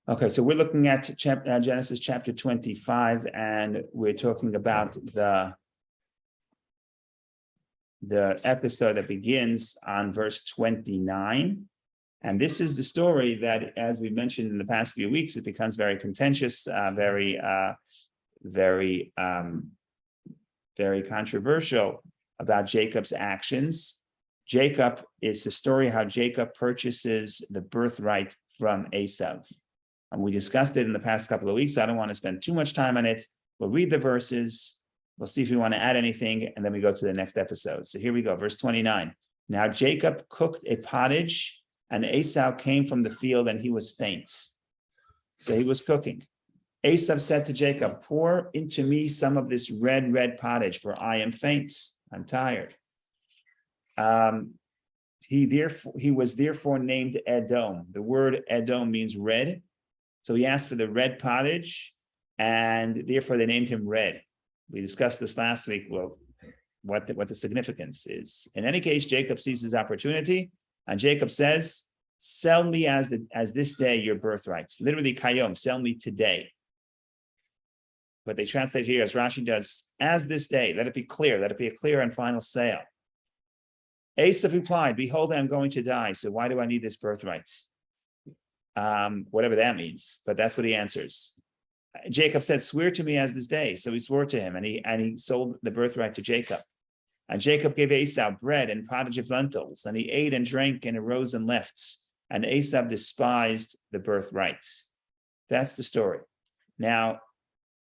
Okay, so we're looking at Genesis chapter 25, and we're talking about the episode that begins on verse 29. And this is the story that, as we mentioned in the past few weeks, it becomes very contentious, very controversial about Jacob's actions. Jacob is the story how Jacob purchases the birthright from Esau. And we discussed it in the past couple of weeks. I don't want to spend too much time on it. We'll read the verses. We'll see if we want to add anything, and then we go to the next episode. So here we go, verse 29. Now Jacob cooked a pottage, and Esau came from the field, and he was faint. So he was cooking. Esau said to Jacob, pour into me some of this red pottage, for I am faint. I'm tired. He was therefore named Edom. The word Edom means red. So he asked for the red pottage, and therefore they named him Red. We discussed this last week, well, what the significance is. In any case, Jacob sees his opportunity, and Jacob says, sell me as this day your birthrights. Literally, kayom, sell me today. But they translate here, as Rashi does, as this day, let it be clear, let it be a clear and final sale. Esau replied, behold, I am going to die, so why do I need this birthright? Whatever that means, but that's what he answers. Jacob said, swear to me as this day. So he swore to him, and he sold the birthright to Jacob. And Jacob gave Esau bread and pottage of lentils, and he ate and drank and arose and left. And Esau despised the birthright. That's the story. Now,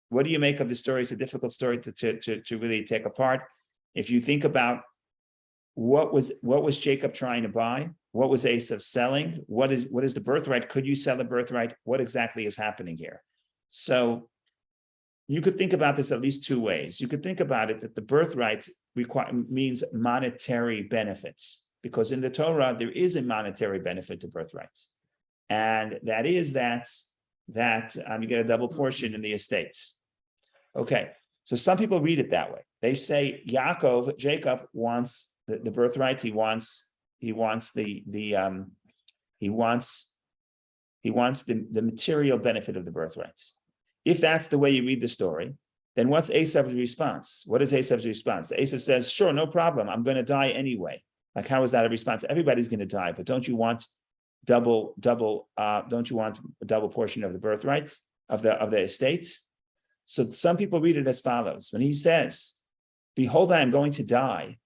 what do you make of the story? It's a difficult story to really take apart. If you think about what was Jacob trying to buy? What was Esau selling? What is the birthright? Could you sell the birthright? What exactly is happening here? So you could think about this at least two ways. You could think about it that the birthright means monetary benefits, because in the Torah, there is a monetary benefit to birthright. And that is that you get a double portion in the estate. Okay, so some people read it that way. They say Jacob wants the birthright. He wants the material benefit of the birthright. If that's the way you read the story, then what's Esau's response? What is Esau's response? Esau says, sure, no problem. I'm going to die anyway. Like, how is that a response? Everybody's going to die, but don't you want don't you want a double portion of the birthright of the estate? So some people read it as follows. When he says, behold, I am going to die,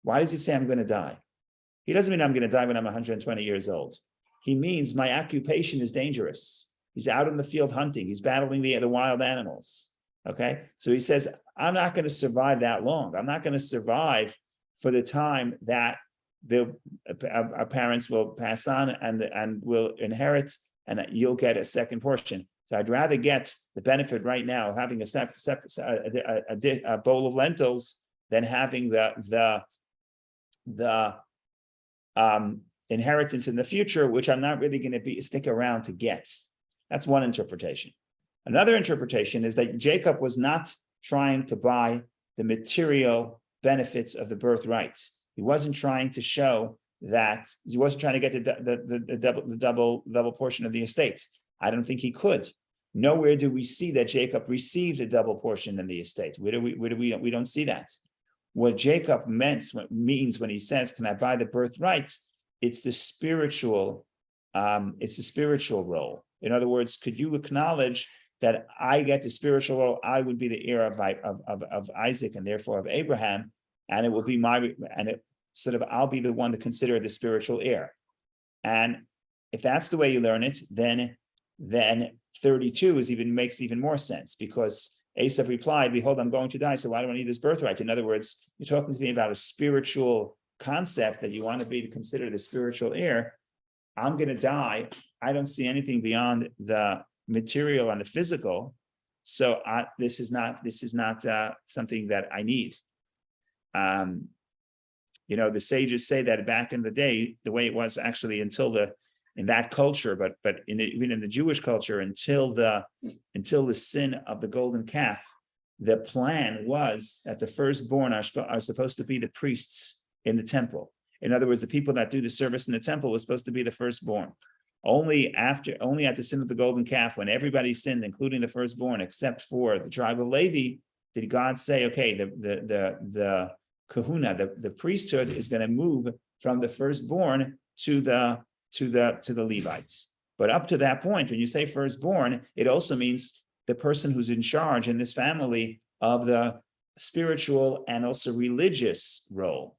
why does he say I'm going to die? He doesn't mean I'm going to die when I'm 120 years old. He means my occupation is dangerous. He's out in the field hunting. He's battling the wild animals. Okay. So he says, I'm not going to survive that long. I'm not going to survive for the time that our parents will pass on and will inherit, and that you'll get a second portion. So I'd rather get the benefit right now of having a bowl of lentils than having the inheritance in the future, which I'm not really going to stick around to get. That's one interpretation. Another interpretation is that Jacob was not trying to buy the material benefits of the birthright. He wasn't trying to show that he wasn't trying to get the double portion of the estate. I don't think he could. Nowhere do we see that Jacob received a double portion in the estate. We don't see that. What Jacob means when he says, "Can I buy the birthright?" It's the spiritual role. In other words, could you acknowledge that I get the spiritual role? I would be the heir of Isaac and therefore of Abraham, and it will be I'll be the one to consider the spiritual heir. And if that's the way you learn it, then 32 makes even more sense, because Esau replied, behold, I'm going to die, so why do I need this birthright? In other words, you're talking to me about a spiritual concept that you want to be considered the spiritual heir. I'm going to die. I don't see anything beyond the material and the physical. So this is not something that I need. The sages say that back in the day, the way it was actually in that culture, but even in the Jewish culture, until the sin of the golden calf, the plan was that the firstborn are supposed to be the priests in the temple. In other words, the people that do the service in the temple was supposed to be the firstborn. Only at the sin of the golden calf, when everybody sinned, including the firstborn, except for the tribe of Levi, did God say, okay, the kahuna, the priesthood is going to move from the firstborn to the Levites. But up to that point, when you say firstborn, it also means the person who's in charge in this family of the spiritual and also religious role,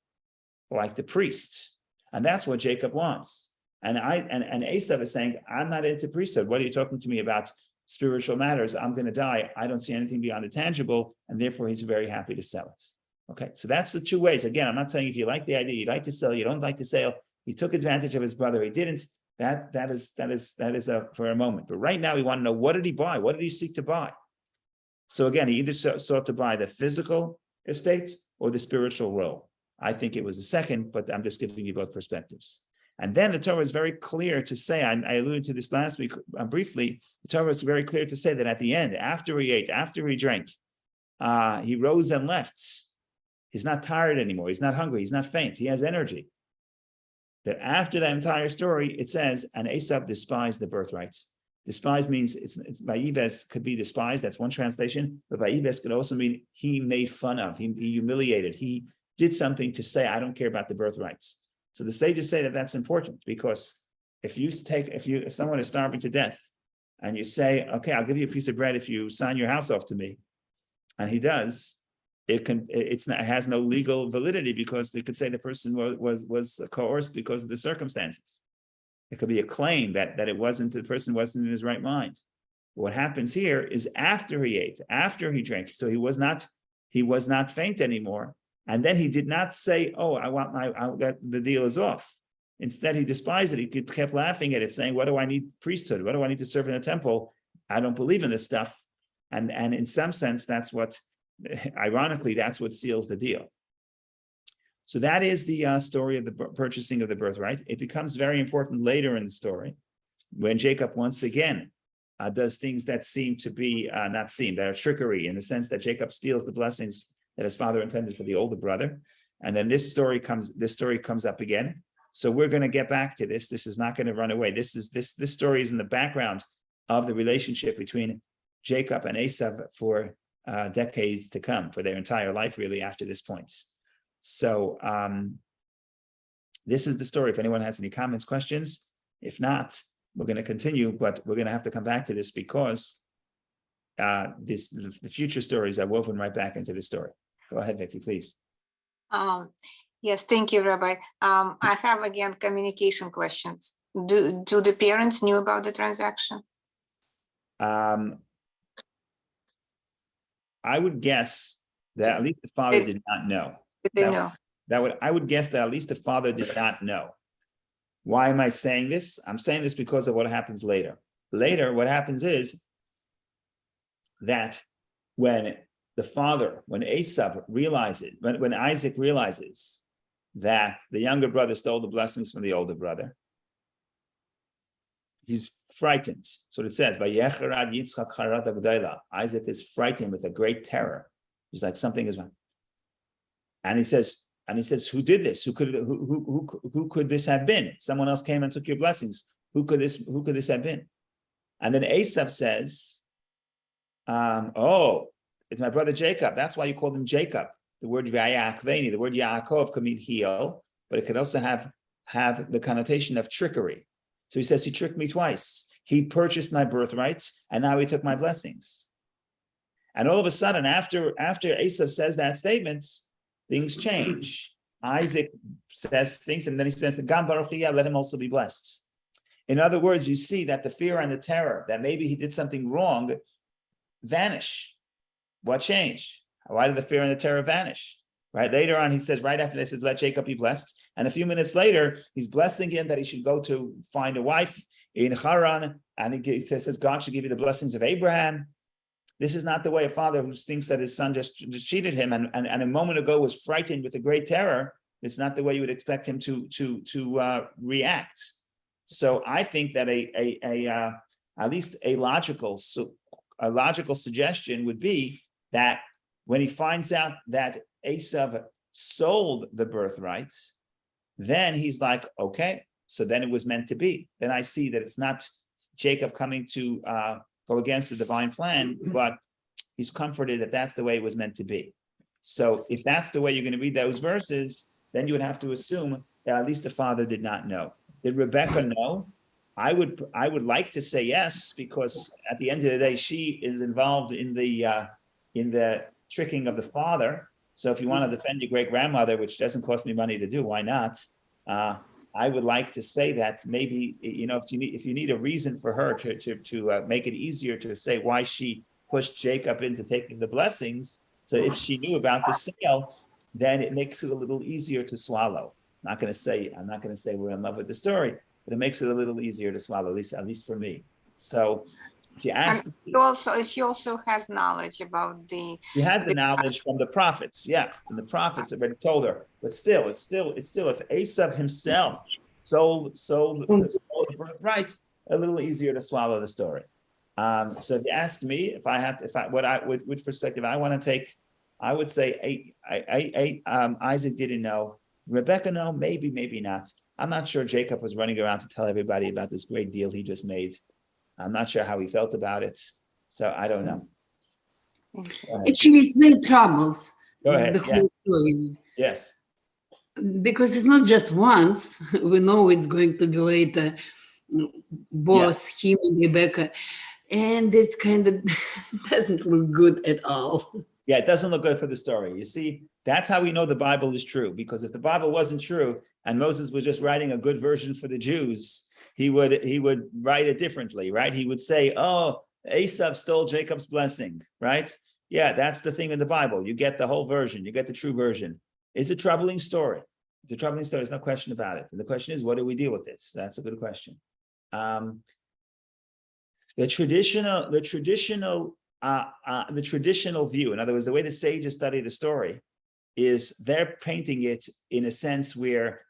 like the priest. And that's what Jacob wants. And Esav is saying, I'm not into priesthood. What are you talking to me about spiritual matters? I'm going to die. I don't see anything beyond the tangible. And therefore, he's very happy to sell it. Okay, so that's the two ways. Again, I'm not saying if you like the idea, you like to sell, you don't like to sell. He took advantage of his brother. He didn't. That is for a moment. But right now, we want to know, what did he buy? What did he seek to buy? So again, he either sought to buy the physical estate or the spiritual role. I think it was the second, but I'm just giving you both perspectives. And then the Torah is very clear to say, I alluded to this last week briefly, the Torah is very clear to say that at the end, after he ate, after he drank, he rose and left. He's not tired anymore. He's not hungry. He's not faint. He has energy. That after that entire story, it says, and Esav despised the birthright. Despise means it's Vayibes could be despised. That's one translation. But Vayibes could also mean he made fun of, he humiliated. He did something to say, I don't care about the birthright. So the sages say that that's important, because if someone is starving to death and you say, okay, I'll give you a piece of bread if you sign your house off to me, and he does, it has no legal validity, because they could say the person was coerced because of the circumstances. It could be a claim that the person wasn't in his right mind. What happens here is after he ate, after he drank, so he was not faint anymore. And then he did not say, oh, the deal is off. Instead, he despised it. He kept laughing at it, saying, what do I need priesthood? What do I need to serve in the temple? I don't believe in this stuff. And in some sense, ironically, that's what seals the deal. So that is the story of the purchasing of the birthright. It becomes very important later in the story, when Jacob once again does things that seem to be that are trickery, in the sense that Jacob steals the blessings that his father intended for the older brother. And then this story comes up again. So we're going to get back to this. This is not going to run away. This story is in the background of the relationship between Jacob and Esav for decades to come, for their entire life, really, after this point. So this is the story. If anyone has any comments, questions, if not, we're going to continue, but we're going to have to come back to this, because the future stories are woven right back into the story. Go ahead, Vicky, please. Yes, thank you, Rabbi. I have, again, communication questions. Do the parents knew about the transaction? I would guess that at least the father did not know. I would guess that at least the father did not know. Why am I saying this? I'm saying this because of what happens later. Later, what happens is that when Esav realizes, when Isaac realizes that the younger brother stole the blessings from the older brother, he's frightened. So it says, Isaac is frightened with a great terror. He's like, something is wrong. And he says, who did this? Who could this have been? Someone else came and took your blessings. Who could this have been? And then Esav says, it's my brother Jacob. That's why you called him Jacob. The word Yaakveni, the word Yaakov could mean heel, but it could also have the connotation of trickery. So he says, he tricked me twice. He purchased my birthright, and now he took my blessings. And all of a sudden, after Esav says that statement, things change. Isaac says things, and then he says, Gam Baruch Yah, let him also be blessed. In other words, you see that the fear and the terror that maybe he did something wrong vanish. What changed? Why did the fear and the terror vanish? Right later on, he says, right after this, says, let Jacob be blessed. And a few minutes later, he's blessing him that he should go to find a wife in Haran. And he says, God should give you the blessings of Abraham. This is not the way a father who thinks that his son just cheated him and a moment ago was frightened with a great terror. It's not the way you would expect him to react. So I think that at least a logical suggestion would be that when he finds out that Esav sold the birthright, then he's like, okay, so then it was meant to be. Then I see that it's not Jacob coming to go against the divine plan, but he's comforted that that's the way it was meant to be. So if that's the way you're going to read those verses, then you would have to assume that at least the father did not know. Did Rebecca know? I would like to say yes, because at the end of the day, she is involved in the tricking of the father. So if you want to defend your great grandmother, which doesn't cost me money to do, why not? I would like to say that maybe, if you need a reason for her to make it easier to say why she pushed Jacob into taking the blessings. So if she knew about the sale, then it makes it a little easier to swallow. I'm not going to say we're in love with the story, but it makes it a little easier to swallow, at least for me. So she asked. She also has knowledge about She has the knowledge from the prophets. Yeah, and the prophets already told her. But still, it's still if Esav himself sold the birthright, a little easier to swallow the story. So if you ask me which perspective I want to take, I would say Isaac didn't know. Rebecca know, maybe not. I'm not sure Jacob was running around to tell everybody about this great deal he just made. I'm not sure how he felt about it. So I don't know. Actually, it's been troubles. Go ahead. The whole story. Yes. Because it's not just once. We know it's going to be later, both him and Rebecca. And it's kind of doesn't look good at all. Yeah, it doesn't look good for the story. You see, that's how we know the Bible is true. Because if the Bible wasn't true and Moses was just writing a good version for the Jews, he would write it differently, right? He would say, oh, Esav stole Jacob's blessing, right? Yeah, that's the thing in the Bible. You get the whole version. You get the true version. It's a troubling story. It's a troubling story. There's no question about it. And the question is, what do we deal with this? That's a good question. The traditional view, in other words, the way the sages study the story, is they're painting it in a sense where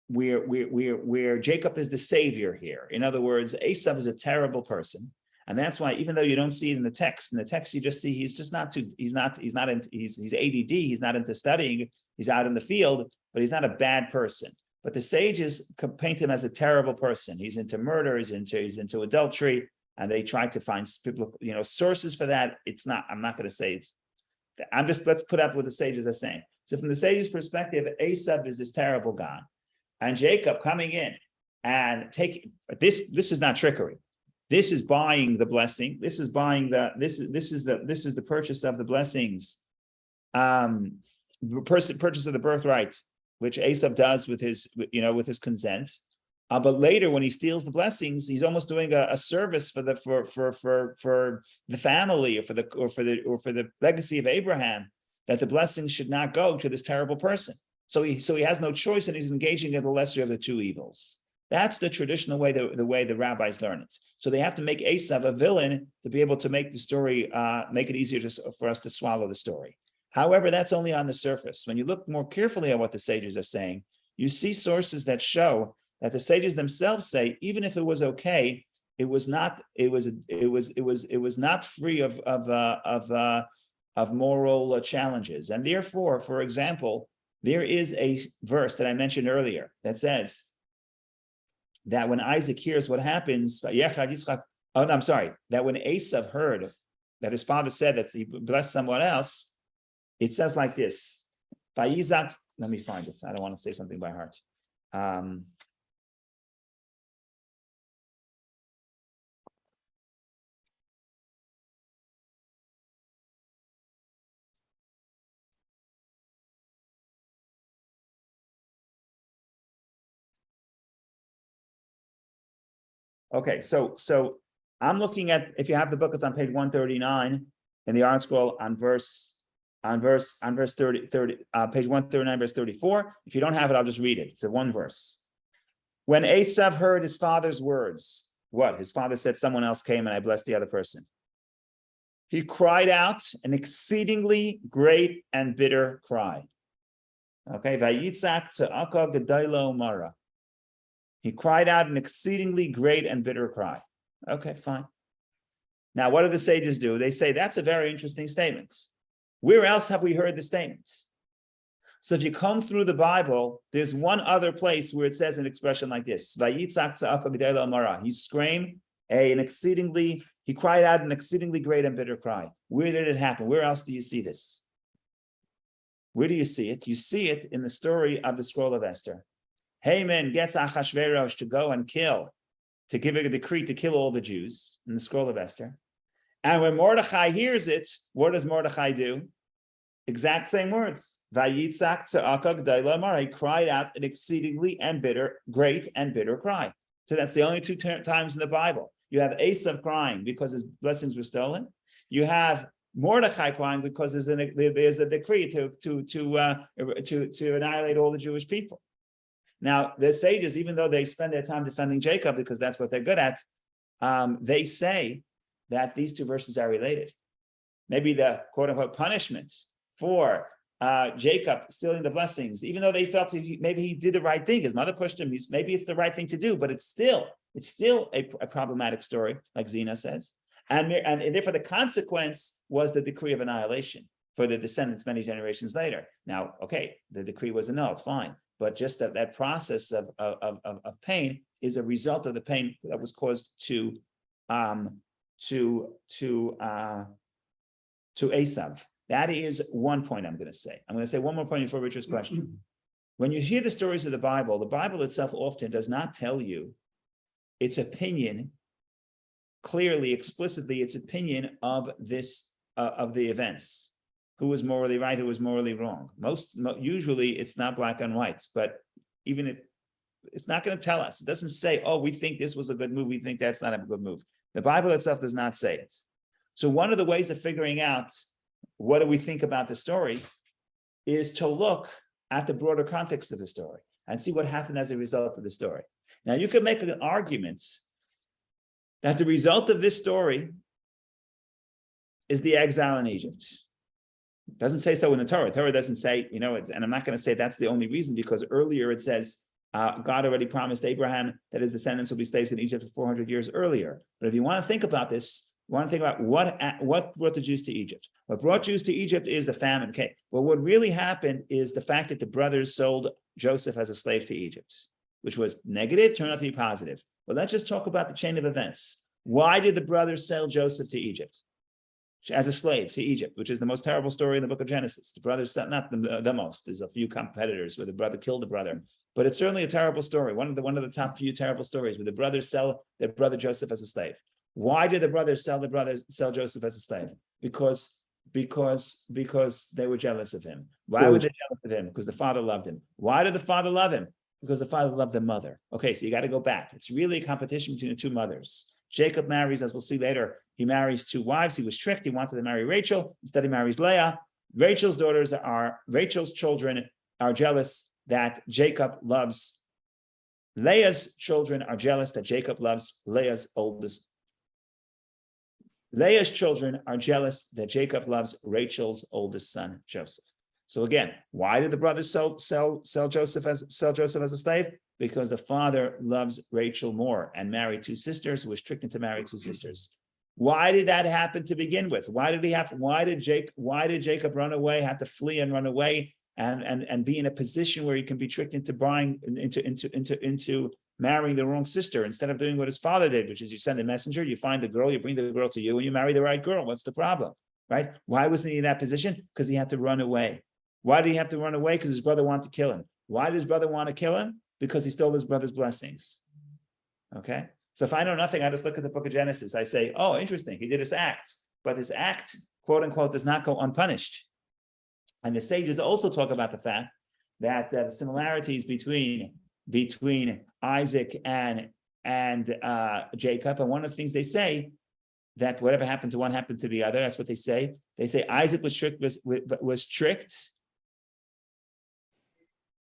Jacob is the savior here. In other words, Esav is a terrible person, and that's why, even though you don't see it in the text you just see he's ADD, he's not into studying, he's out in the field, but he's not a bad person. But the sages paint him as a terrible person. He's into murder, he's into adultery, and they try to find biblical, sources for that. I'm not going to say let's put up what the sages are saying. So from the sages' perspective, Esav is this terrible guy. And Jacob coming in and taking this is not trickery. This is buying the blessing. This is the purchase of the blessings. Purchase of the birthright, which Esav does with his consent. But later, when he steals the blessings, he's almost doing a service for the family or for the legacy of Abraham, that the blessings should not go to this terrible person. So he has no choice, and he's engaging in the lesser of the two evils. That's the traditional way, the way the rabbis learn it. So they have to make Esav a villain to be able to make the story, make it easier for us to swallow the story. However, that's only on the surface. When you look more carefully at what the sages are saying, you see sources that show that the sages themselves say, even if it was okay, it was not free of moral challenges. And therefore, for example, there is a verse that I mentioned earlier that says that when Isaac hears what happens, that when Esav heard that his father said that he blessed someone else, it says like this. Let me find it. I don't want to say something by heart. Okay, so I'm looking at, if you have the book, it's on page 139 in the Art Scroll on verse 30, page 139, verse 34. If you don't have it, I'll just read it. It's a one verse. When Esav heard his father's words, what? His father said, someone else came and I blessed the other person. He cried out an exceedingly great and bitter cry. Okay, Vayitzak tza'aka gedaylo mara. He cried out an exceedingly great and bitter cry. Okay, fine. Now, what do the sages do? They say, that's a very interesting statement. Where else have we heard the statements? So if you come through the Bible, there's one other place where it says an expression like this. He screamed he cried out an exceedingly great and bitter cry. Where did it happen? Where else do you see this? Where do you see it? You see it in the story of the scroll of Esther. Haman gets Achashverosh to go and kill, to give a decree to kill all the Jews in the scroll of Esther. And when Mordechai hears it, what does Mordechai do? Exact same words. He cried out an exceedingly and bitter, great and bitter cry. So that's the only two times in the Bible. You have Esav crying because his blessings were stolen. You have Mordechai crying because there's a decree to annihilate all the Jewish people. Now, the sages, even though they spend their time defending Jacob because that's what they're good at, they say that these two verses are related. Maybe the quote-unquote punishments for Jacob stealing the blessings, even though they felt maybe he did the right thing, his mother pushed him, maybe it's the right thing to do, but it's still a problematic story, like Zena says. And therefore the consequence was the decree of annihilation for the descendants many generations later. Now, okay, the decree was annulled, fine. But just that process of pain is a result of the pain that was caused to Esav. That is one point I'm going to say. I'm going to say one more point before Richard's question. When you hear the stories of the Bible itself often does not tell you its opinion clearly, explicitly, its opinion of this of the events. Who was morally right, who was morally wrong. Usually it's not black and white, but even it's not going to tell us. It doesn't say, oh, we think this was a good move, we think that's not a good move. The Bible itself does not say it. So one of the ways of figuring out what do we think about the story is to look at the broader context of the story and see what happened as a result of the story. Now you could make an argument that the result of this story is the exile in Egypt. It doesn't say so in the Torah. The Torah doesn't say, and I'm not going to say that's the only reason, because earlier it says God already promised Abraham that his descendants will be slaves in Egypt for 400 years earlier. But if you want to think about this, you want to think about what brought the Jews to Egypt. What brought Jews to Egypt is the famine. Okay, well, what really happened is the fact that the brothers sold Joseph as a slave to Egypt, which was negative, turned out to be positive. But let's just talk about the chain of events. Why did the brothers sell Joseph to Egypt? As a slave to Egypt, which is the most terrible story in the book of Genesis. The brothers, not the most, there's a few competitors where the brother killed the brother, but it's certainly a terrible story. One of the top few terrible stories where the brothers sell their brother Joseph as a slave. Why did the brothers sell Joseph as a slave? Because they were jealous of him. Why were they jealous of him? Because the father loved him. Why did the father love him? Because the father loved the mother. Okay, so you got to go back. It's really a competition between the two mothers. Jacob marries, as we'll see later, he marries two wives. He was tricked. He wanted to marry Rachel. Instead, he marries Leah. Rachel's children are jealous that Jacob loves. Leah's children are jealous that Jacob loves Leah's oldest. Leah's children are jealous that Jacob loves Rachel's oldest son, Joseph. So again, why did the brothers sell Joseph as a slave? Because the father loves Rachel more and married two sisters, was tricked into marrying two sisters. Why did that happen to begin with? Why did Jacob run away, have to flee and run away and be in a position where he can be tricked into marrying the wrong sister instead of doing what his father did, which is you send a messenger, you find the girl, you bring the girl to you, and you marry the right girl. What's the problem? Right? Why wasn't he in that position? Because he had to run away. Why did he have to run away? Because his brother wanted to kill him. Why did his brother want to kill him? Because he stole his brother's blessings. Okay? So if I know nothing, I just look at the book of Genesis. I say, oh, interesting, he did this act. But this act, quote unquote, does not go unpunished. And the sages also talk about the fact that the similarities between Isaac and Jacob, and one of the things they say, that whatever happened to one happened to the other. That's what they say. They say Isaac was tricked.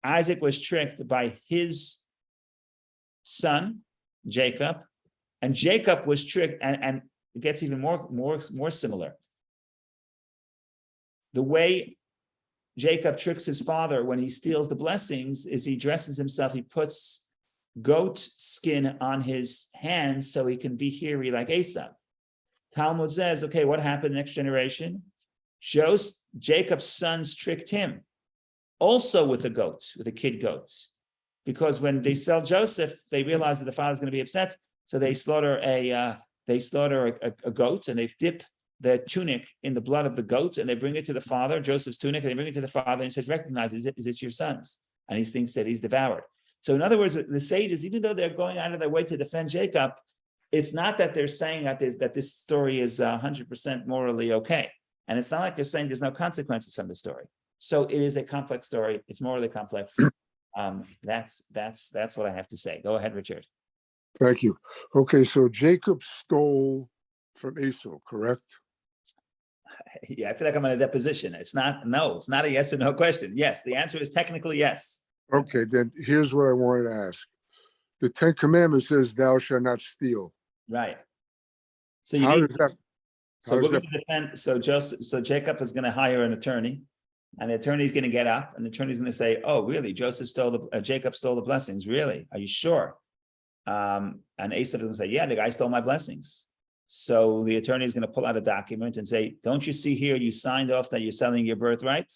Isaac was tricked by his son, Jacob, and Jacob was tricked, and it gets even more similar. The way Jacob tricks his father when he steals the blessings is he dresses himself, he puts goat skin on his hands so he can be hairy like Esau. Talmud says, okay, what happened next generation? Jacob's sons tricked him. also with a goat, with a kid goat. Because when they sell Joseph, they realize that the father's going to be upset. So they slaughter a goat, and they dip the tunic in the blood of the goat, and they bring it to the father, Joseph's tunic, and they bring it to the father, and he says, recognize, is this your son's? And he thinks that he's devoured. So in other words, the sages, even though they're going out of their way to defend Jacob, it's not that they're saying that this story is 100% morally okay. And it's not like they're saying there's no consequences from the story. So it is a complex story. It's morally complex. That's what I have to say. Go ahead, Richard. Thank you. Okay, so Jacob stole from Esau, correct? Yeah, I feel like I'm in a deposition. It's not a yes or no question. Yes, the answer is technically yes. Okay, then here's what I wanted to ask. The 10 Commandments says, thou shalt not steal. Right. So How does that? So how we're does going to defend. So Jacob is going to hire an attorney, and the attorney is going to get up, and the attorney is going to say, "Oh, really? Jacob stole the blessings. Really? Are you sure?" And Esau is going to say, "Yeah, the guy stole my blessings." So the attorney is going to pull out a document and say, "Don't you see here? You signed off that you're selling your birthright."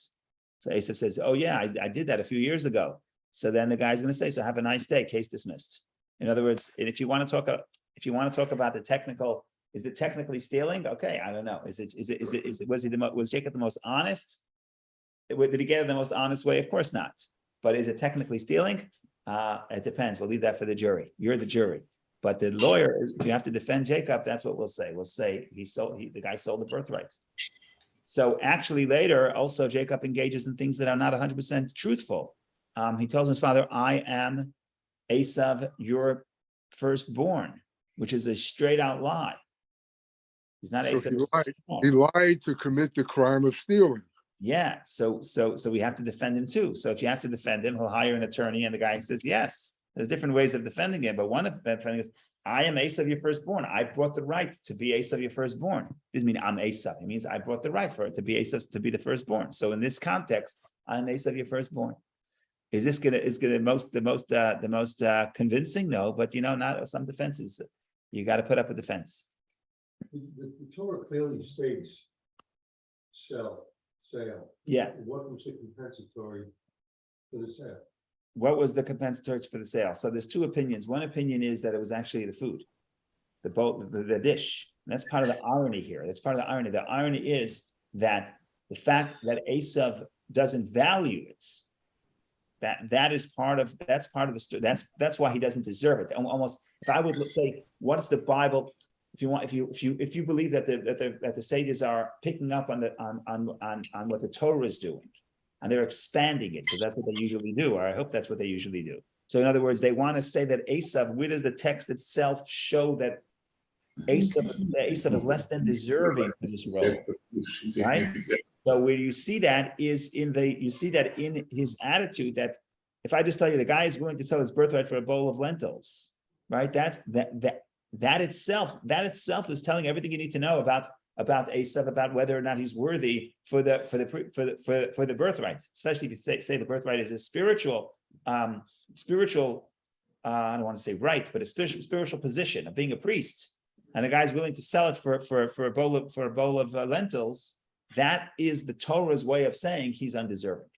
So Esau says, "Oh yeah, I did that a few years ago." So then the guy's going to say, "So have a nice day. Case dismissed." In other words, if you want to talk about the technical. Is it technically stealing? Okay, I don't know. Was Jacob the most honest? Did he get it the most honest way? Of course not. But is it technically stealing? It depends. We'll leave that for the jury. You're the jury. But the lawyer, if you have to defend Jacob, that's what we'll say. We'll say the guy sold the birthright. So actually later, also Jacob engages in things that are not 100% truthful. He tells his father, "I am Esav, your firstborn," which is a straight out lie. He's not So he lied to commit the crime of stealing. Yeah, so we have to defend him too. So if you have to defend him, he'll hire an attorney, and the guy says yes. There's different ways of defending him, but one of defending is, "I am Esav, your firstborn. I brought the right to be Esav, your firstborn." It doesn't mean I'm Esav. It means I brought the right for it to be Esav, to be the firstborn. So in this context, I'm Esav, your firstborn. Is the most convincing? No, but not some defenses. You got to put up a defense. The Torah clearly states sale. Yeah. What was the compensatory for the sale? What was the compensatory for the sale? So there's two opinions. One opinion is that it was actually the food, the dish. And that's part of the irony here. That's part of the irony. The irony is that the fact that Esav doesn't value it, that's part of the story. That's why he doesn't deserve it. Almost, if I would say, what's the Bible? If you believe that the sages are picking up on what the Torah is doing, and they're expanding it, because that's what they usually do, or I hope that's what they usually do. So in other words, they want to say that Esav, where does the text itself show that Esav is less than deserving for this role, right? So where you see that is in his attitude, that if I just tell you the guy is willing to sell his birthright for a bowl of lentils, right? That itself is telling everything you need to know about Esav, about whether or not he's worthy for the birthright. Especially if you say the birthright is a spiritual. I don't want to say right, but a spiritual position of being a priest, and the guy's willing to sell it for a bowl of lentils. That is the Torah's way of saying he's undeserving.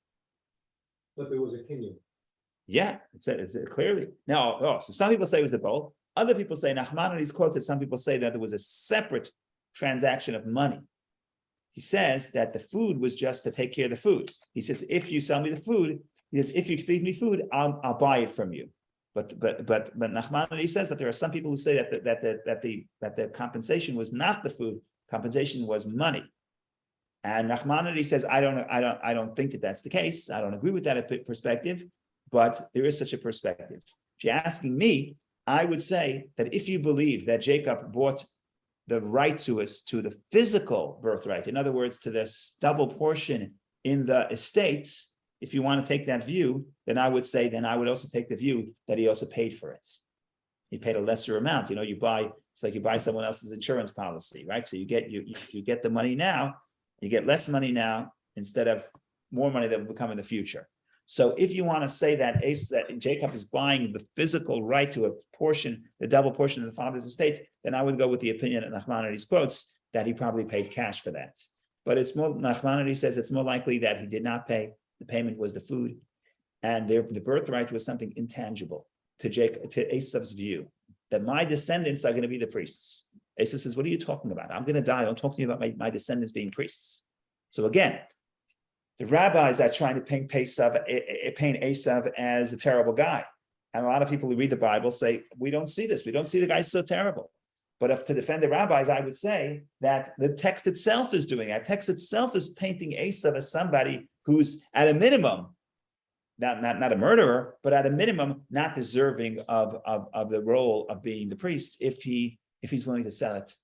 But there was a kinyan. Yeah, it's clearly. So some people say it was the bowl. Other people say, Nachmanides quotes it, some people say that there was a separate transaction of money. He says that the food was just to take care of the food. He says, if you sell me the food, he says, if you feed me food, I'll buy it from you. But Nachmanides says that there are some people who say that the compensation was not the food, compensation was money. And Nachmanides says, I don't think that that's the case. I don't agree with that perspective, but there is such a perspective. If you're asking me, I would say that if you believe that Jacob bought the right to the physical birthright, in other words, to this double portion in the estate, if you want to take that view, then I would also take the view that he also paid for it. He paid a lesser amount. It's like you buy someone else's insurance policy, right? So you get the money now, you get less money now instead of more money that will come in the future. So if you want to say that Jacob is buying the physical right to a portion, the double portion of the father's estate, then I would go with the opinion that Nachmanides quotes, that he probably paid cash for that. But Nachmanides says it's more likely that he did not pay, The payment was the food. And the birthright was something intangible to Esav's view, that my descendants are going to be the priests. Esav says, what are you talking about? I'm going to die. Don't talk to me about my descendants being priests. So again, the rabbis are trying to paint Esav as a terrible guy. And a lot of people who read the Bible say, we don't see this. We don't see the guy so terrible. But if to defend the rabbis, I would say that the text itself is doing that. Text itself is painting Esav as somebody who's at a minimum, not a murderer, but at a minimum, not deserving of the role of being the priest if he's willing to sell it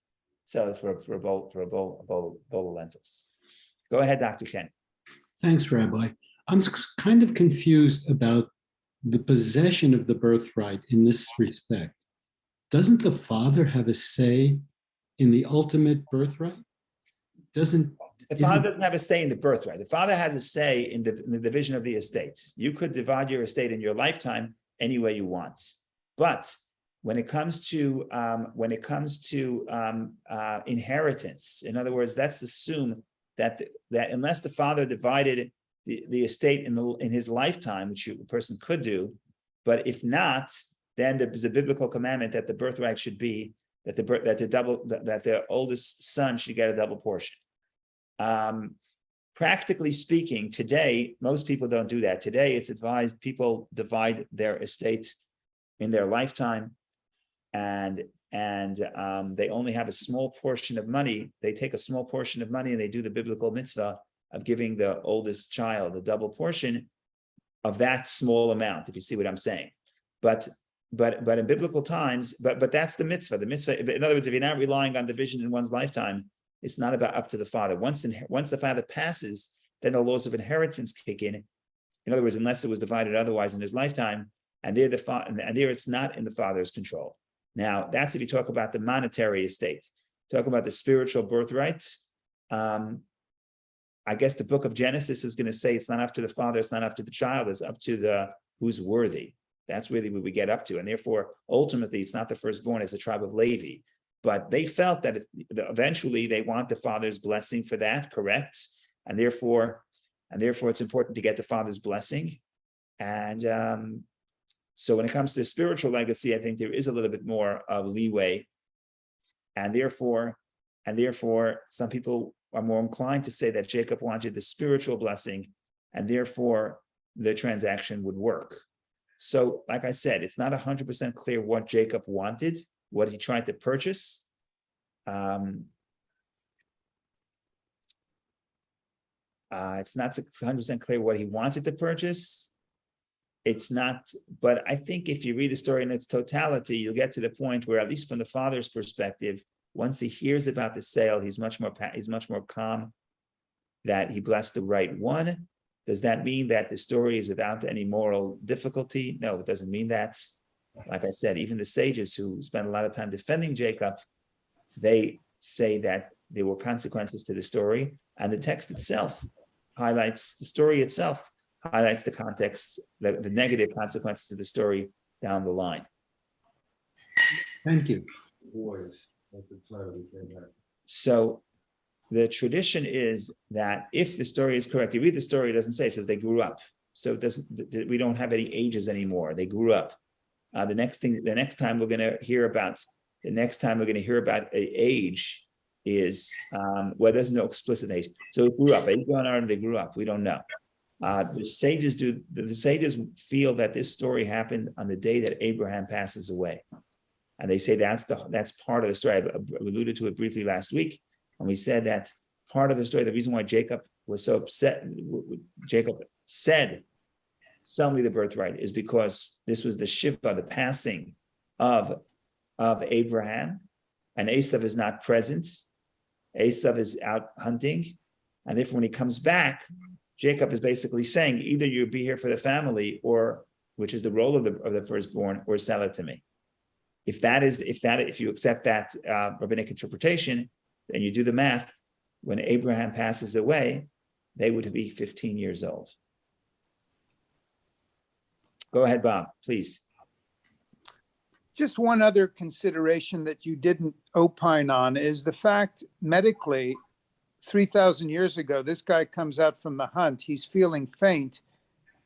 for a bowl of lentils. Go ahead, Dr. Ken. Thanks, Rabbi. I'm kind of confused about the possession of the birthright in this respect. Doesn't the father have a say in the ultimate birthright? The father doesn't have a say in the birthright. The father has a say in the division of the estate. You could divide your estate in your lifetime any way you want, but when it comes to inheritance, in other words, let's assume that unless the father divided the estate in his lifetime, which a person could do, but if not, then there's a biblical commandment that the birthright should be that the oldest son should get a double portion. Practically speaking, today most people don't do that. Today it's advised people divide their estate in their lifetime, and they only have a small portion of money. They take a small portion of money and they do the biblical mitzvah of giving the oldest child a double portion of that small amount, if you see what I'm saying. But in biblical times, but that's the mitzvah. The mitzvah, in other words, if you're not relying on division in one's lifetime, it's not about up to the father. Once the father passes, then the laws of inheritance kick in. In other words, unless it was divided otherwise in his lifetime, and there it's not in the father's control. Now, that's if you talk about the monetary estate. Talk about the spiritual birthright. I guess the book of Genesis is going to say it's not up to the father, it's not up to the child, it's up to the who's worthy. That's really what we get up to. And therefore, ultimately, it's not the firstborn, it's the tribe of Levi. But they felt that eventually they want the father's blessing for that, correct? And therefore it's important to get the father's blessing. And so when it comes to the spiritual legacy, I think there is a little bit more of leeway. And therefore, some people are more inclined to say that Jacob wanted the spiritual blessing, and therefore the transaction would work. So, like I said, it's not 100% clear what Jacob wanted, what he tried to purchase. It's not 100% clear what he wanted to purchase. It's not, but I think if you read the story in its totality, you'll get to the point where, at least from the father's perspective, once he hears about the sale, he's much more calm that he blessed the right one. Does that mean that the story is without any moral difficulty? No, it doesn't mean that. Like I said, even the sages who spent a lot of time defending Jacob, they say that there were consequences to the story, and the text itself highlights, the story itself highlights the context, the negative consequences of the story down the line. Thank you. Boys at the time we came back. So the tradition is that if the story is correct, you read the story, it doesn't say, it says they grew up. So it doesn't, we don't have any ages anymore. They grew up. The next time we're going to hear about an age is, well, there's no explicit age. So it grew up. They grew up. We don't know. The sages feel that this story happened on the day that Abraham passes away. And they say that's part of the story. I alluded to it briefly last week. And we said that part of the story, the reason why Jacob was so upset, Jacob said, sell me the birthright, is because this was the Shiva, the passing of Abraham, and Esav is not present. Esav is out hunting. And therefore, when he comes back, Jacob is basically saying, either you be here for the family, or, which is the role of the firstborn, or sell it to me. If you accept that rabbinic interpretation, then you do the math. When Abraham passes away, they would be 15 years old. Go ahead, Bob, please. Just one other consideration that you didn't opine on is the fact medically 3,000 years ago, this guy comes out from the hunt, he's feeling faint.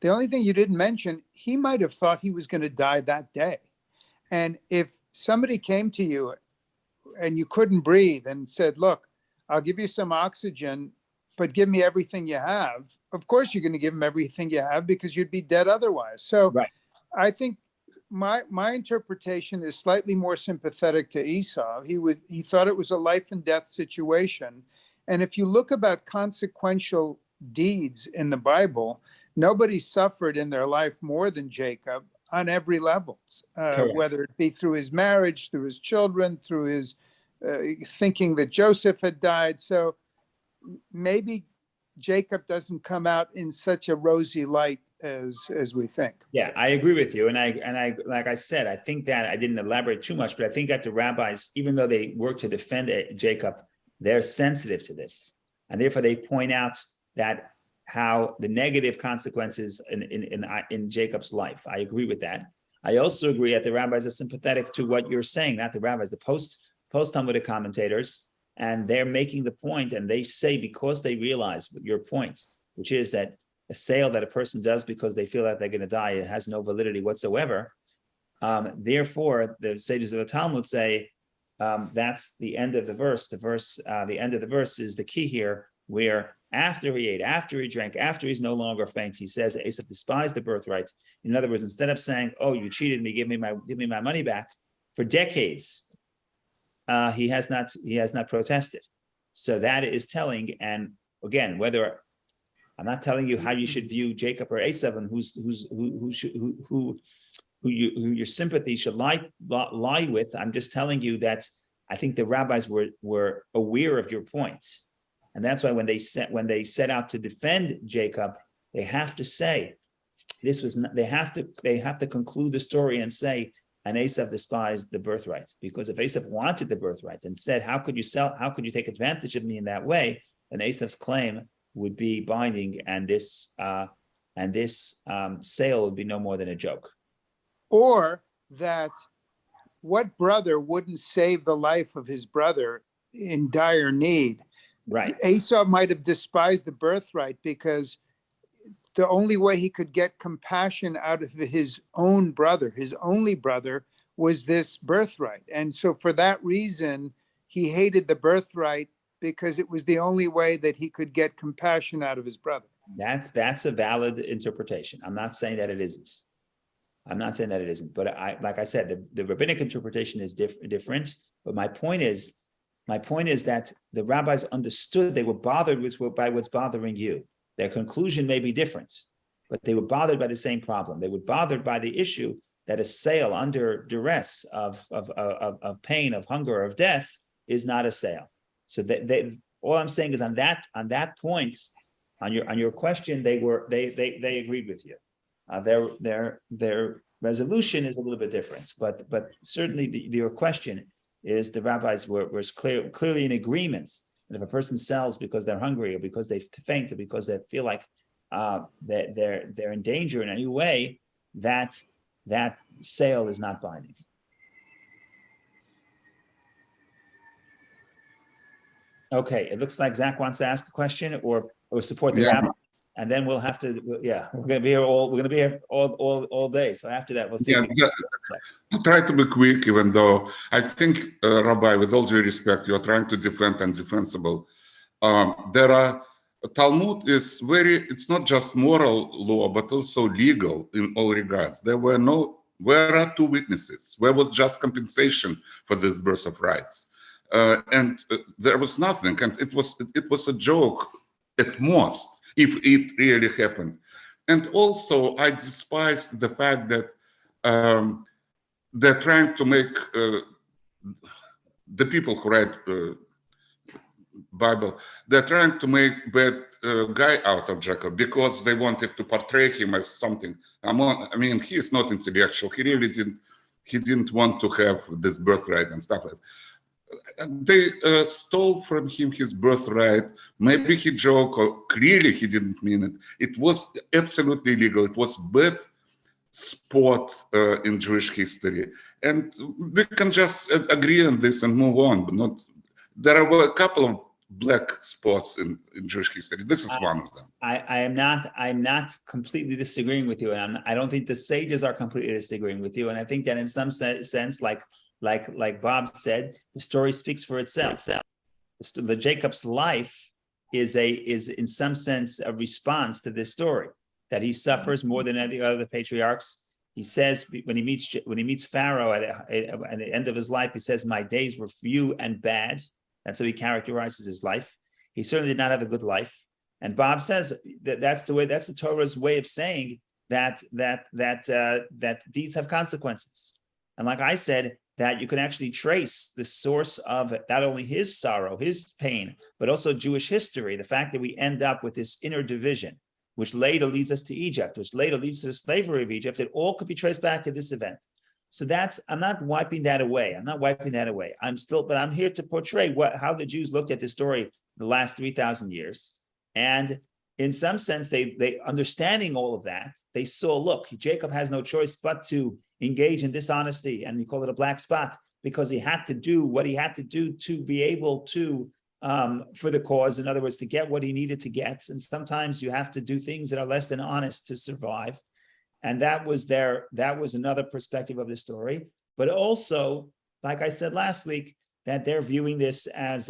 The only thing you didn't mention, he might have thought he was going to die that day. And if somebody came to you and you couldn't breathe and said, look, I'll give you some oxygen, but give me everything you have, of course you're going to give him everything you have because you'd be dead otherwise. So Right. I think my interpretation is slightly more sympathetic to Esau. He thought it was a life and death situation. And if you look about consequential deeds in the Bible, nobody suffered in their life more than Jacob on every level, whether it be through his marriage, through his children, through his thinking that Joseph had died. So maybe Jacob doesn't come out in such a rosy light as we think. Yeah, I agree with you. And I, like I said, I think that I didn't elaborate too much, but I think that the rabbis, even though they work to defend Jacob, they're sensitive to this. And therefore they point out that how the negative consequences in Jacob's life. I agree with that. I also agree that the rabbis are sympathetic to what you're saying, not the rabbis, the post-Talmudic commentators, and they're making the point, and they say, because they realize your point, which is that a sale that a person does because they feel that they're going to die, it has no validity whatsoever. Therefore, the sages of the Talmud say that's the end of the verse. The end of the verse is the key here, where after he ate, after he drank, after he's no longer faint, he says, Esau despised the birthright. In other words, instead of saying, "Oh, you cheated me, give me my money back," for decades, he has not protested. So that is telling. And again, whether I'm not telling you how you should view Jacob or Esau and who your sympathy should lie with. I'm just telling you that I think the rabbis were aware of your point. And that's why when they set out to defend Jacob, they have to say this was not, they have to conclude the story and say, and Esau despised the birthright, because if Esau wanted the birthright and said, how could you take advantage of me in that way, then Esau's claim would be binding, and this sale would be no more than a joke. Or that what brother wouldn't save the life of his brother in dire need? Right. Esau might have despised the birthright because the only way he could get compassion out of his own brother, his only brother, was this birthright. And so for that reason, he hated the birthright because it was the only way that he could get compassion out of his brother. That's a valid interpretation. I'm not saying that it isn't. But like I said, the rabbinic interpretation is different. But my point is that the rabbis understood, they were bothered by what's bothering you. Their conclusion may be different, but they were bothered by the same problem. They were bothered by the issue that a sale under duress of pain, of hunger, of death is not a sale. So all I'm saying is on that point, on your question, they agreed with you. Their resolution is a little bit different, but certainly your question is the rabbis were clearly in agreement that if a person sells because they're hungry or because they faint or because they feel like that they're in danger in any way, that sale is not binding. Okay, it looks like Zach wants to ask a question or support the rabbi, and then we'll have to. Yeah, we're going to be here all day. So after that, we'll see. I'll try to be quick, even though I think, Rabbi, with all due respect, you're trying to defend undefensible. Talmud is it's not just moral law, but also legal in all regards. Where are two witnesses? Where was just compensation for this birth of rights? And there was nothing, and it was a joke at most, if it really happened. And also, I despise the fact that they're trying to make the people who write Bible, they're trying to make bad guy out of Jacob because they wanted to portray him as something. I mean, he's not intellectual. He really didn't want to have this birthright and stuff like that. They stole from him his birthright. Maybe he joked, or clearly he didn't mean it. It was absolutely illegal. It was bad spot in Jewish history, and we can just agree on this and move on. But there were a couple of black spots in Jewish history. This is one of them. I'm not completely disagreeing with you, and I don't think the sages are completely disagreeing with you. And I think that in some sense, like Bob said, the story speaks for itself. The Jacob's life is in some sense a response to this story, that he suffers more than any other patriarchs. He says when he meets Pharaoh at the end of his life, he says, "My days were few and bad." That's how he characterizes his life. He certainly did not have a good life. And Bob says that's the Torah's way of saying that deeds have consequences. And like I said, that you can actually trace the source of not only his sorrow, his pain, but also Jewish history, the fact that we end up with this inner division, which later leads us to Egypt, which later leads to the slavery of Egypt. It all could be traced back to this event. So I'm not wiping that away. But I'm here to portray how the Jews looked at this story the last 3,000 years. And in some sense, they understanding all of that, they saw, look, Jacob has no choice but to engage in dishonesty, and we call it a black spot, because he had to do what he had to do to be able to, for the cause, in other words, to get what he needed to get. And sometimes you have to do things that are less than honest to survive. And that was another perspective of the story. But also, like I said last week, that they're viewing this as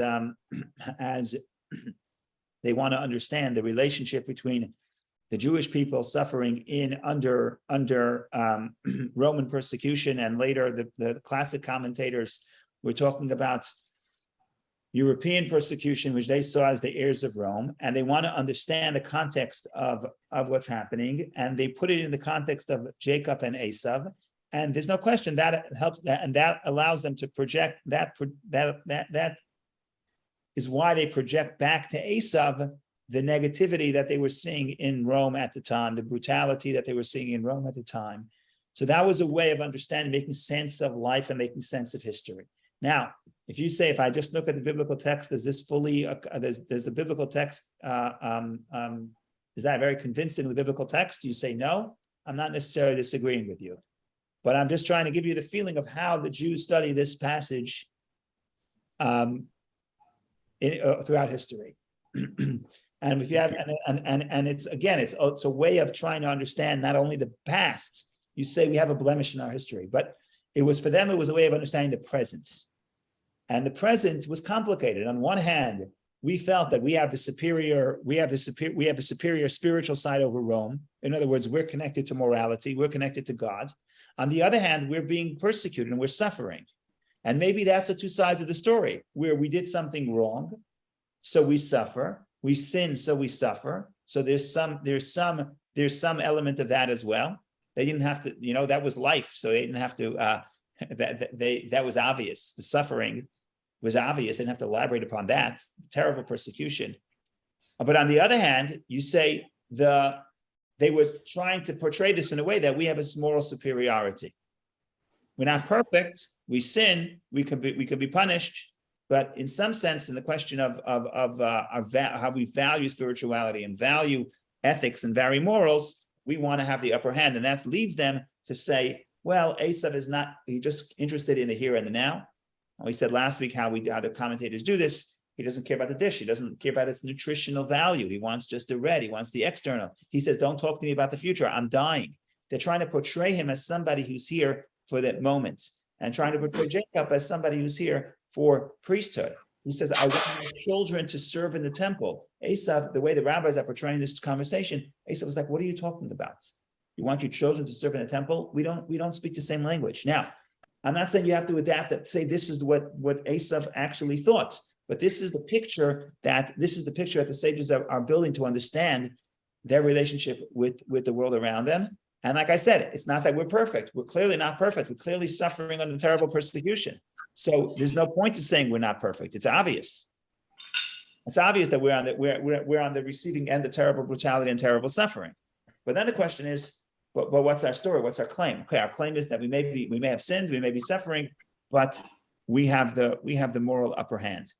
they want to understand the relationship between the Jewish people suffering under Roman persecution, and later the classic commentators were talking about European persecution, which they saw as the heirs of Rome, and they want to understand the context of what's happening, and they put it in the context of Jacob and Esav, and there's no question that helps that, and that allows them to project that is why they project back to Esav the negativity that they were seeing in Rome at the time, the brutality that they were seeing in Rome at the time. So that was a way of understanding, making sense of life and making sense of history. Now, if you say, if I just look at the biblical text, does this fully, does the biblical text, is that very convincing, the biblical text? You say, no, I'm not necessarily disagreeing with you. But I'm just trying to give you the feeling of how the Jews study this passage throughout history. And if you have, and it's, again, it's a way of trying to understand not only the past. You say we have a blemish in our history, but it was, for them, it was a way of understanding the present. And the present was complicated. On one hand, we felt that we have the superior spiritual side over Rome. In other words, we're connected to morality, we're connected to God. On the other hand, we're being persecuted and we're suffering. And maybe that's the two sides of the story, where we did something wrong, so we suffer. We sin, so we suffer. So there's some element of that as well. They didn't have to, that was life. So they didn't have to, that was obvious. The suffering was obvious. They didn't have to elaborate upon that. Terrible persecution. But on the other hand, you say they were trying to portray this in a way that we have a moral superiority. We're not perfect. We sin. We could be punished. But in some sense, in the question of how we value spirituality and value ethics and value morals, we want to have the upper hand. And that leads them to say, well, Esav is not, he's just interested in the here and the now. We said last week how the commentators do this. He doesn't care about the dish. He doesn't care about its nutritional value. He wants just the red. He wants the external. He says, don't talk to me about the future. I'm dying. They're trying to portray him as somebody who's here for that moment, and trying to portray Jacob as somebody who's here for priesthood. He says, I want my children to serve in the temple. Esav, the way the rabbis are portraying this conversation, Esav was like, what are you talking about? You want your children to serve in the temple? We don't speak the same language. Now, I'm not saying you have to adapt that, say this is what Esav actually thought, but this is the picture that the sages are building to understand their relationship with the world around them. And like I said, it's not that we're perfect. We're clearly not perfect. We're clearly suffering under terrible persecution. So there's no point to saying we're not perfect. It's obvious. It's obvious that we're on the receiving end of terrible brutality and terrible suffering. But then the question is, but what's our story? What's our claim? Okay, our claim is that we may have sinned, we may be suffering, but we have the moral upper hand.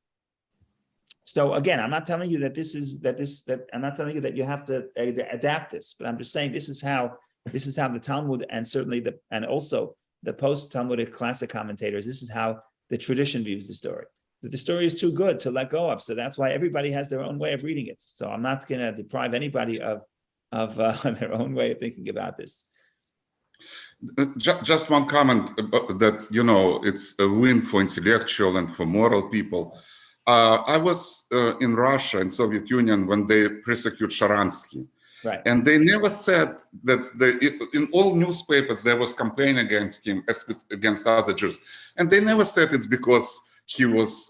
So again, I'm not telling you that I'm not telling you that you have to adapt this, but I'm just saying this is how the Talmud, and certainly also the post-Talmudic classic commentators, this is how the tradition views the story. that the story is too good to let go of. So that's why everybody has their own way of reading it. So I'm not going to deprive anybody of their own way of thinking about this. Just one comment about that, it's a win for intellectual and for moral people. I was in Russia and Soviet Union when they persecute Sharansky. Right. And they never said that in all newspapers there was campaign against him, against other Jews. And they never said it's because he was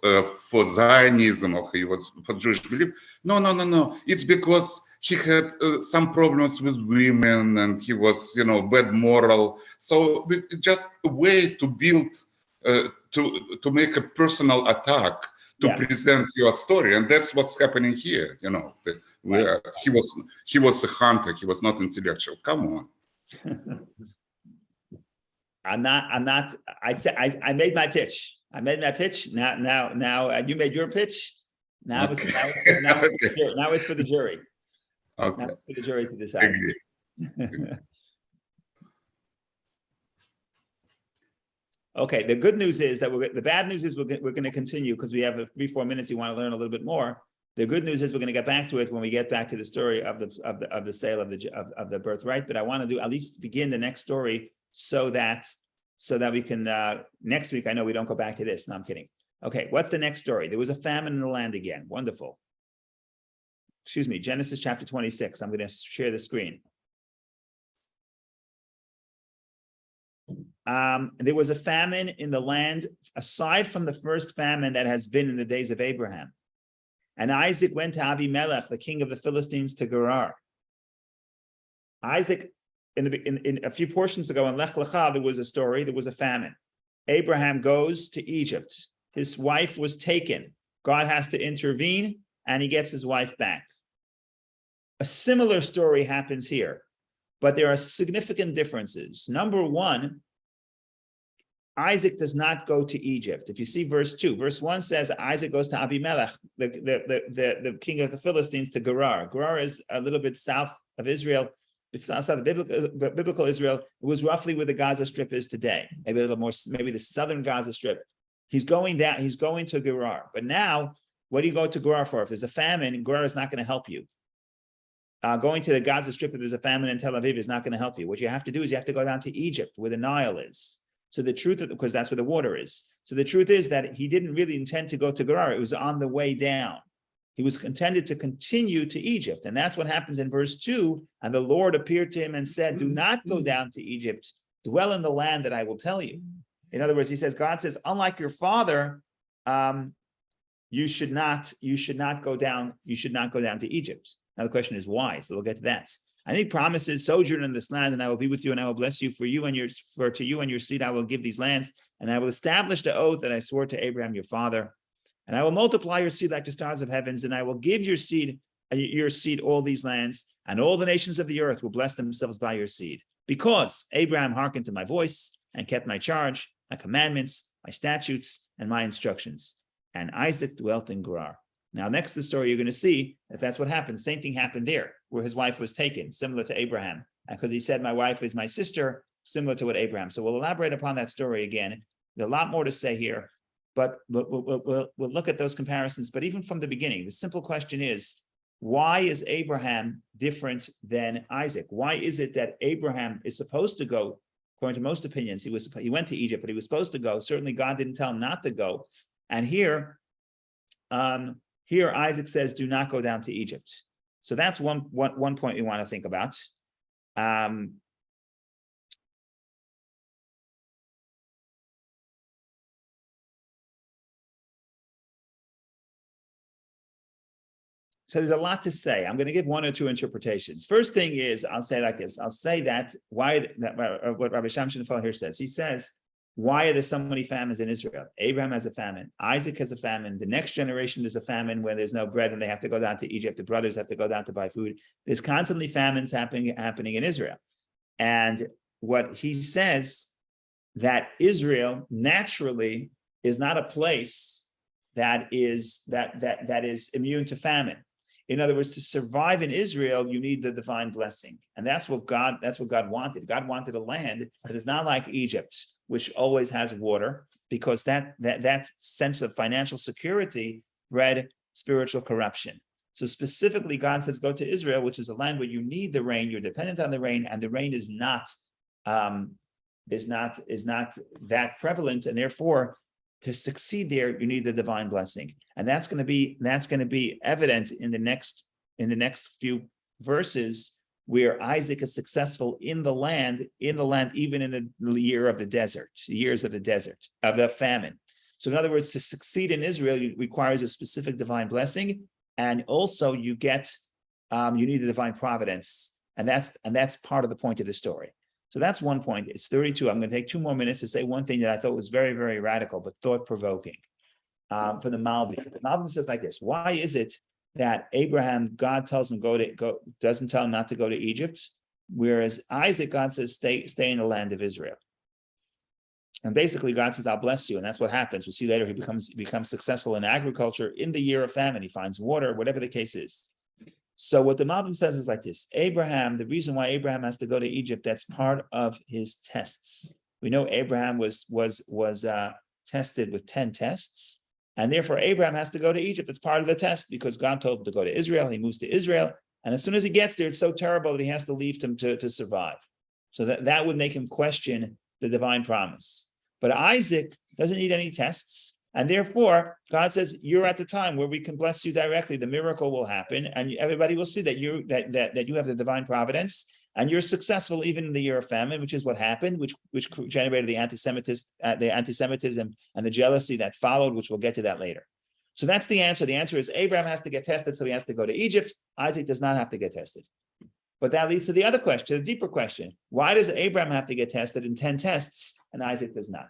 for Zionism or he was for Jewish belief. No. It's because he had some problems with women and he was, bad moral. So just a way to build, to make a personal attack to present your story, and that's what's happening here. Where he was a hunter, he was not intellectual. Come on. I'm not. I said I made my pitch. I made my pitch. Now you made your pitch. Now it's for the jury. Okay. Now it's for the jury to decide. Okay, the good news is that the bad news is we're going to continue because we have 3-4 minutes. You want to learn a little bit more. The good news is we're going to get back to it when we get back to the story of the sale of the birthright. But I want to do at least begin the next story so that we can next week. I know we don't go back to this. No, I'm kidding. Okay, what's the next story? There was a famine in the land again. Wonderful. Excuse me, Genesis chapter 26. I'm going to share the screen. There was a famine in the land, aside from the first famine that has been in the days of Abraham. And Isaac went to Abimelech, the king of the Philistines, to Gerar. Isaac, in a few portions ago in Lech Lecha, there was a story, there was a famine. Abraham goes to Egypt. His wife was taken. God has to intervene, and he gets his wife back. A similar story happens here, but there are significant differences. Number one, Isaac does not go to Egypt. If you see verse 2, verse 1 says Isaac goes to Abimelech, the king of the Philistines, to Gerar. Gerar is a little bit south of Israel, outside of biblical Israel. It was roughly where the Gaza Strip is today, maybe a little more, maybe the southern Gaza Strip. He's going to Gerar. But now, what do you go to Gerar for? If there's a famine, Gerar is not going to help you. Going to the Gaza Strip, if there's a famine in Tel Aviv, is not going to help you. What you have to do is you have to go down to Egypt, where the Nile is. So the truth, because that's where the water is. So the truth is that he didn't really intend to go to Gerar. It was on the way down. He was intended to continue to Egypt. And that's what happens in verse 2. And the Lord appeared to him and said, do not go down to Egypt. Dwell in the land that I will tell you. In other words, God says, unlike your father, you should not go down to Egypt. Now the question is why? So we'll get to that. And he promises, sojourn in this land, and I will be with you, and I will bless you. To you and your seed I will give these lands, and I will establish the oath that I swore to Abraham your father. And I will multiply your seed like the stars of heavens, and I will give your seed all these lands, and all the nations of the earth will bless themselves by your seed. Because Abraham hearkened to my voice and kept my charge, my commandments, my statutes, and my instructions. And Isaac dwelt in Gerar. Now, next to the story, you're going to see that that's what happened. Same thing happened there, where his wife was taken, similar to Abraham. Because he said, my wife is my sister, similar to what Abraham. So we'll elaborate upon that story again. There's a lot more to say here, but we'll look at those comparisons. But even from the beginning, the simple question is, why is Abraham different than Isaac? Why is it that Abraham is supposed to go, according to most opinions, he went to Egypt, but he was supposed to go. Certainly God didn't tell him not to go. And here Isaac says, do not go down to Egypt. So that's one point we want to think about. So there's a lot to say. I'm going to give one or two interpretations. First thing is, I'll say like this. I'll say that what Rabbi Shamshin here says. He says, why are there so many famines in Israel? Abraham has a famine. Isaac has a famine. The next generation is a famine when there's no bread and they have to go down to Egypt. The brothers have to go down to buy food. There's constantly famines happening in Israel. And what he says, that Israel naturally is not a place that is immune to famine. In other words, to survive in Israel, you need the divine blessing. And that's what God wanted. God wanted a land that is not like Egypt, which always has water. because that sense of financial security bred spiritual corruption. So specifically, God says, go to Israel, which is a land where you need the rain, you're dependent on the rain, and the rain is not that prevalent, and therefore, to succeed there, you need the divine blessing, and that's going to be evident in the next few verses, where Isaac is successful in the land, even in the years of the desert, of the famine. So in other words, to succeed in Israel requires a specific divine blessing, and also you need the divine providence, and that's part of the point of the story. So that's one point. It's 32. I'm going to take 2 more minutes to say one thing that I thought was very, very radical, but thought-provoking for the Malbim. The Malbim says like this: why is it that Abraham, God tells him doesn't tell him not to go to Egypt, whereas Isaac, God says stay in the land of Israel? And basically, God says, I'll bless you. And that's what happens. We'll see later, he becomes successful in agriculture in the year of famine. He finds water, whatever the case is. So what the Malbim says is like this: Abraham, the reason why Abraham has to go to Egypt, that's part of his tests. We know Abraham was tested with 10 tests. And therefore, Abraham has to go to Egypt. It's part of the test, because God told him to go to Israel. He moves to Israel. And as soon as he gets there, it's so terrible that he has to leave him to survive. So that would make him question the divine promise. But Isaac doesn't need any tests. And therefore, God says, you're at the time where we can bless you directly. The miracle will happen, and everybody will see that you have the divine providence, and you're successful even in the year of famine, which is what happened, which generated the anti-Semitism and the jealousy that followed, which we'll get to that later. So that's the answer. The answer is Abraham has to get tested, so he has to go to Egypt. Isaac does not have to get tested. But that leads to the other question, the deeper question: why does Abraham have to get tested in 10 tests and Isaac does not?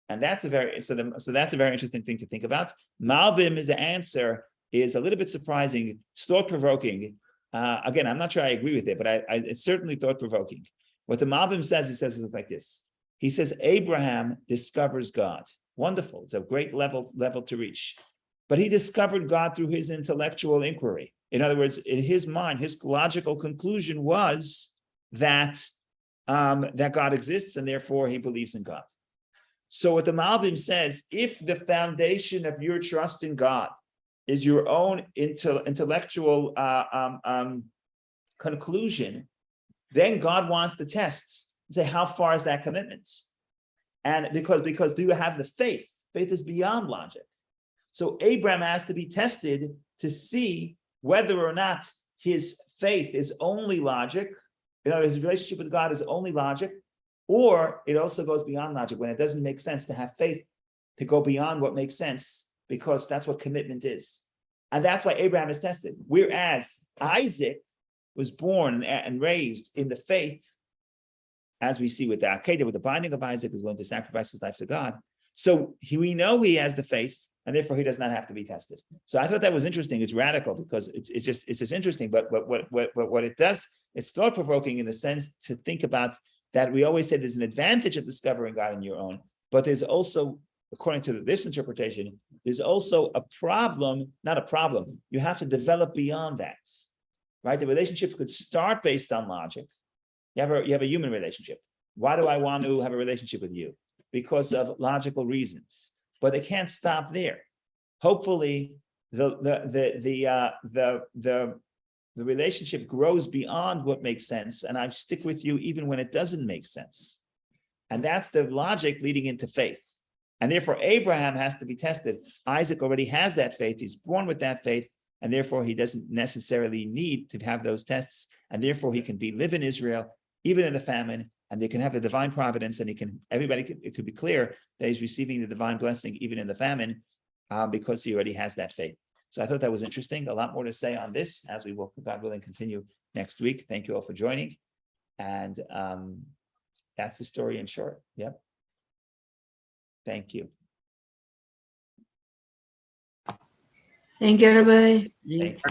And that's a very interesting thing to think about. Malbim's answer is a little bit surprising, thought-provoking. Again, I'm not sure I agree with it, but it's certainly thought-provoking. What the Malbim says, he says is like this. He says, Abraham discovers God. Wonderful. It's a great level to reach. But he discovered God through his intellectual inquiry. In other words, in his mind, his logical conclusion was that God exists, and therefore he believes in God. So what the Malbim says, if the foundation of your trust in God is your own intellectual conclusion, then God wants to test. Say, how far is that commitment? And because do you have the faith? Faith is beyond logic. So Abraham has to be tested to see whether or not his faith is only logic, in other words, his relationship with God is only logic, or it also goes beyond logic when it doesn't make sense to have faith, to go beyond what makes sense, because that's what commitment is. And that's why Abraham is tested. Whereas Isaac was born and raised in the faith, as we see with the Akedah, with the binding of Isaac, is willing to sacrifice his life to God. So we know he has the faith, and therefore he does not have to be tested. So I thought that was interesting. It's radical because it's just interesting. But what it does, it's thought-provoking in the sense to think about that. We always say there's an advantage of discovering God on your own, but there's also, according to this interpretation, there's also a problem, not a problem. You have to develop beyond that, right? The relationship could start based on logic. You have a human relationship. Why do I want to have a relationship with you? Because of logical reasons. But it can't stop there. Hopefully, the relationship grows beyond what makes sense, and I stick with you even when it doesn't make sense. And that's the logic leading into faith. And therefore, Abraham has to be tested. Isaac already has that faith. He's born with that faith, and therefore he doesn't necessarily need to have those tests. And therefore, he can live in Israel, even in the famine, and they can have the divine providence, and it could be clear that he's receiving the divine blessing even in the famine, because he already has that faith. So I thought that was interesting. A lot more to say on this as we will, God willing, continue next week. Thank you all for joining. And that's the story in short. Yep. Thank you. Thank you, everybody. Thank you.